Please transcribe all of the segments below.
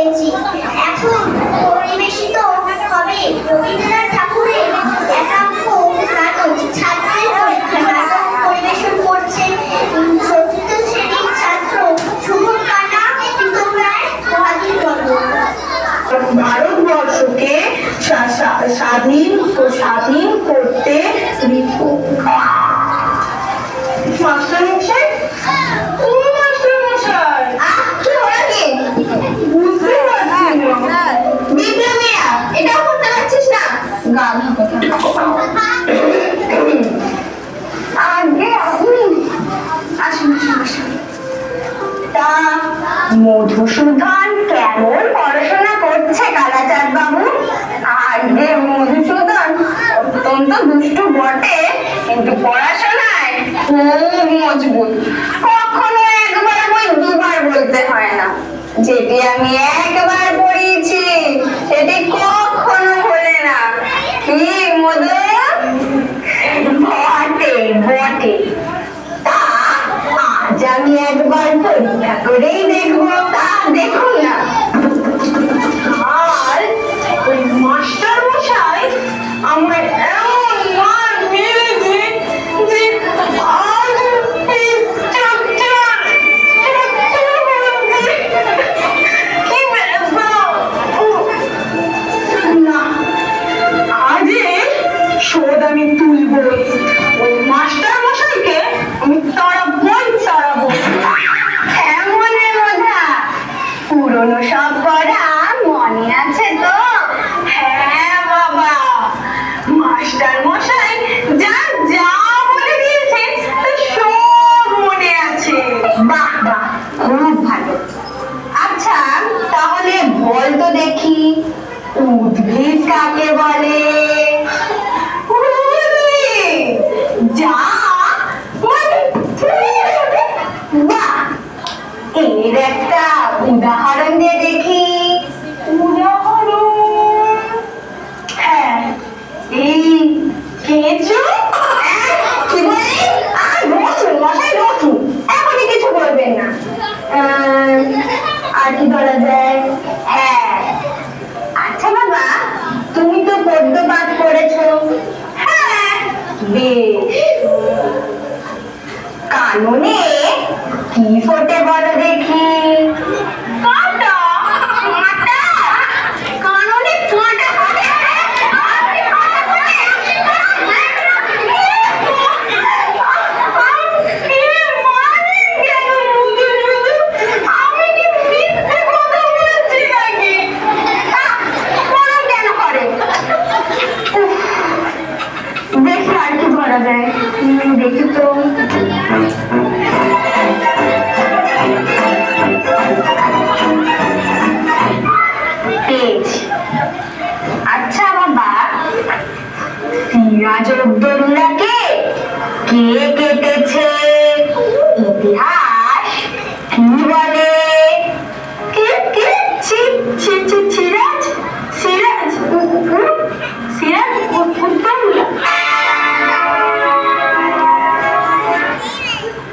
পেয়েছি। এখন পরিবেশিত হবে রবীন্দ্রনাথ ঠাকুরের একাঙ্ক নাটক ছাত্রের পরীক্ষা। নাটক পরিবেশন করছে চতুর্থ শ্রেণীর ছাত্র শুভম কানা, চিত্রনায় মহাদীপ বর্মন। ভারতবর্ষকে স্বাধীন করতে এটাও করতে পারছিস না? আগে তা মধুসূদন কেমন পড়াশোনা করছে কালাচাঁদ বাবু? আগে মধুসূদন অত্যন্ত দুষ্টু বটে, কিন্তু পড়াশোনায় খুব মজবুত। কখনো একবার বই দুবার বলতে হয় না। যেটি আমি একবার পড়িয়েছি সেটি কখনো ভোলে না। কি মধু? বটে বটে। তা আজ আমি একবার পরীক্ষা করেই দেখবো। তা দেখুন না। আর ওই মাস্টার মশাই আমার এমন মার মেরেছে যে আজ এই চচ্চর কি না, আজ শোধ আমি তুলবই। ওই মাস্টার মশাইকে আমি তাড়াবই তাড়াবো। এমন মজা পুরনো সব পড়া মনে আছে তো? হ্যাঁ বাবা, মাস্টার মশাই যা যা বলে দিয়েছে সব মনে আছে। বাহ বাহ, খুব ভালো। আচ্ছা তাহলে বল তো দেখি, উদ্ভিদ কাকে বলে? যা বাহ, এর একটা উদাহরণ দিয়ে দেখি। উদাহরণ? হ্যাঁ, এই কেঁচো। কি বলি? রসুন মশাই, রসুন। এখনই কিছু বলবেন না। আর কি ধরা যায়? হ্যাঁ, আচ্ছা বাবা, তুমি তো পদ্য পাঠ করেছো। হ্যাঁ বেশ। কাননে কি ফোটে বলো দেখি? কাঁটা। কাঁটা? কাননে কাঁটা ফোটে? আমি কি মিথ্যে কথা বলছি নাকি? মরম কেন করে? দেখি আর কি ধরা যায়। দেখি তো। আচ্ছা বাবা, সিরাজউদ্দৌলাকে কে কেটেছে? ইতিহাস কি বলে? কে কে? সিরাজ সিরাজ সিরাজ উদ্দৌলা।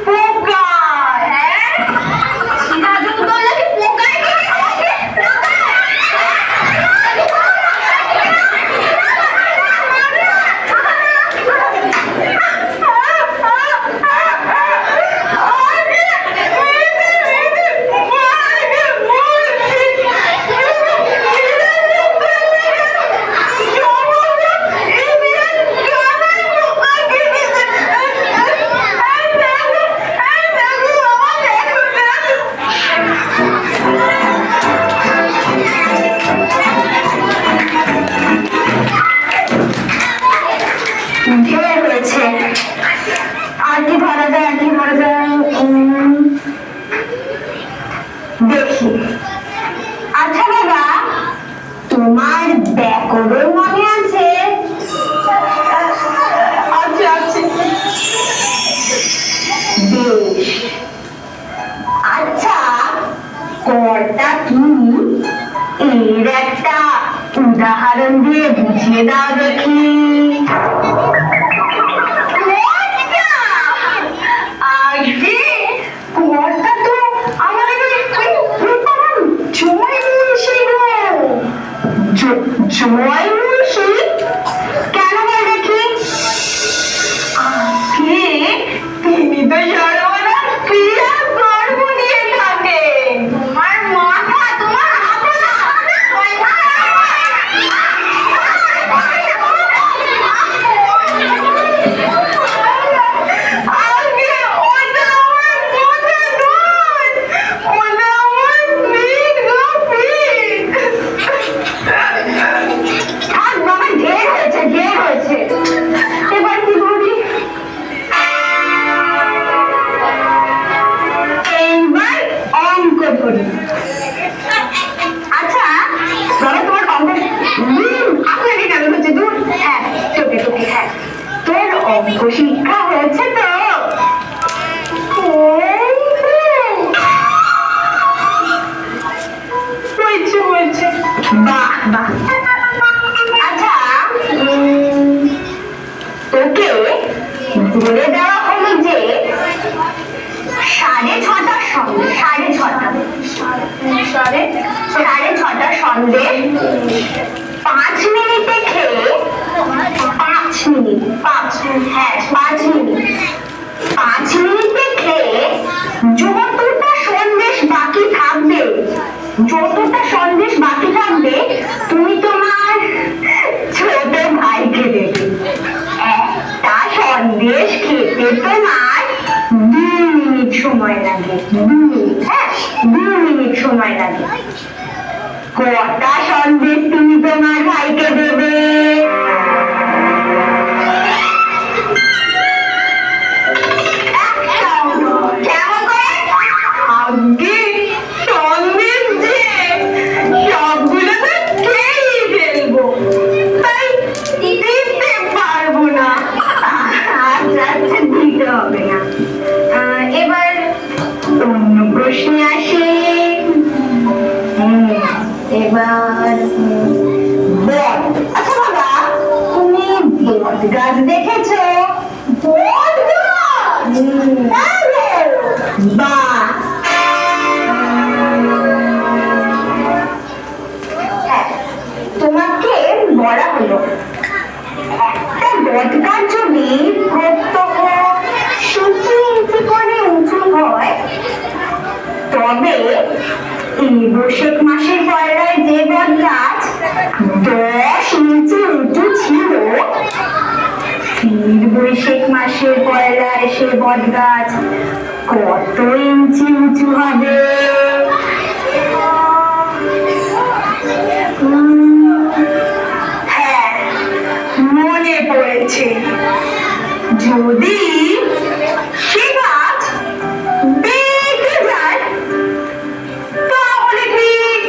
পোকা? হ্যাঁ, সিরাজউদ্দৌলাকে পোকায় কেটেছে। আর কি ধরা যায়? আর কি ধরা যায়? দেখি। আচ্ছা বাবা, তোমার ব্যাকরণ মনে আছে? আছে আছে। বেশ। আচ্ছা কর্তা কি? এর একটা উদাহরণ দিয়ে বুঝিয়ে দাও দেখি। আগে কর্তা তো আমাদের সময় নিয়ে এসে জয় মুন্সি? কেন বল দেখি? আগে তিনি তো সর্বদা ক্রিয়া কর্ম নিয়ে থাকেন। তোমার মাথা তোমার হাতে না। আগে ওটা আমার মাথা নয়, ওটা আমার পিঠ গো পিঠ। থাক বাবা, ঢের হয়েছে ঢের হয়েছে। এবার কি বলি? এইবার অঙ্ক ধরি। আচ্ছা বাবা, তোমার অঙ্ক আপনাকে কেন হচ্ছে? দূর, হ্যাঁ তোকে তোকে, হ্যাঁ তোর অঙ্ক শিক্ষা হয়েছে তো? হয়েছে হয়েছে, বাহ বাহ। আচ্ছা তোকে বলে দেওয়া হলো যে 6:30টার সঙ্গে 6:30টার সঙ্গে 5 মিনিটে খেয়ে 5 মিনিট 5 মিনিটে খেয়ে যতটা সন্দেশ বাকি থাকবে তুমি তোমার ছোট ভাইকে দেবে। একটা সন্দেশ খেতে তোমার 2 মিনিট সময় লাগে। 2 মিনিট, হ্যাঁ 2 মিনিট সময় লাগে। কটা সন্দেশ তুমি তোমার ভাইকে দেবে? কেমন করে? আগে সন্দেশ যে সবগুলো তো খেয়েই ফেলবো, তাই দিতে পারবো না। আচ্ছা আচ্ছা, দিতে হবে না। এবার অন্য প্রশ্নে আসি। এবার বট। আচ্ছা বাবা, তুমি বট গাছ দেখেছো? বট গাছ? বাহ। হ্যাঁ, তোমাকে বলা হলো একটা বট গাছ যদি প্রত্যহ 70 ইঞ্চি করে উঁচু হয়, তবে এই বৈশাখ মাসের পয়লায় যে বট গাছ 10 ইঞ্চি উঁচু ছিল, বৈশাখ মাসের পয়লায় সে বট গাছ কত ইঞ্চি উঁচু হবে? হ্যাঁ মনে পড়েছে, যদি সে গাছ বেঁকে যায় তাহলে ঠিক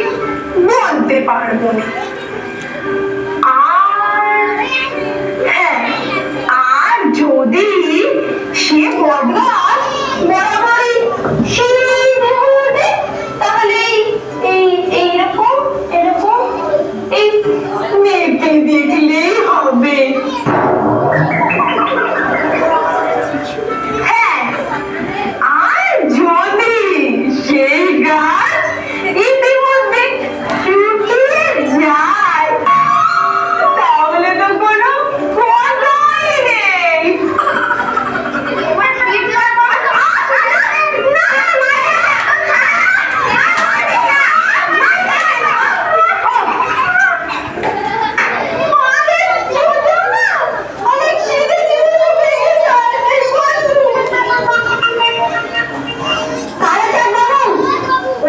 বলতে পারবো না। আর যদি সে বদগাছ বরাবরই সিধে উঠে, তাহলে এইরকম এই মেপে দেখলেই হবে। হ্যাঁ, আর যদি সেই গাছ ইতিমধ্যে শুকিয়ে যায়, তাহলে তো কোনো কথাই নেই।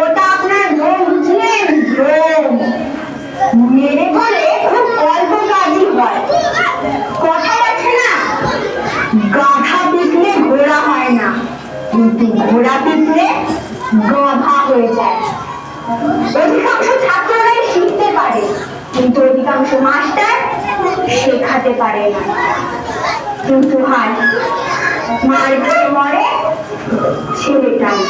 ওটা আপনার ভ্রম বুঝলেন? ভ্রম। মেরে বলে খুব অল্প কাজই হয়। কথায় আছে না, গাধা পিটলে ঘোড়া হয় না, কিন্তু ঘোড়া পিটলে গাধা হয়ে যায়। অধিকাংশ ছাত্ররাই শিখতে পারে, কিন্তু অধিকাংশ মাস্টার শেখাতে পারে না। কিন্তু হায়, মার খেয়ে মরে ছেলেটাই।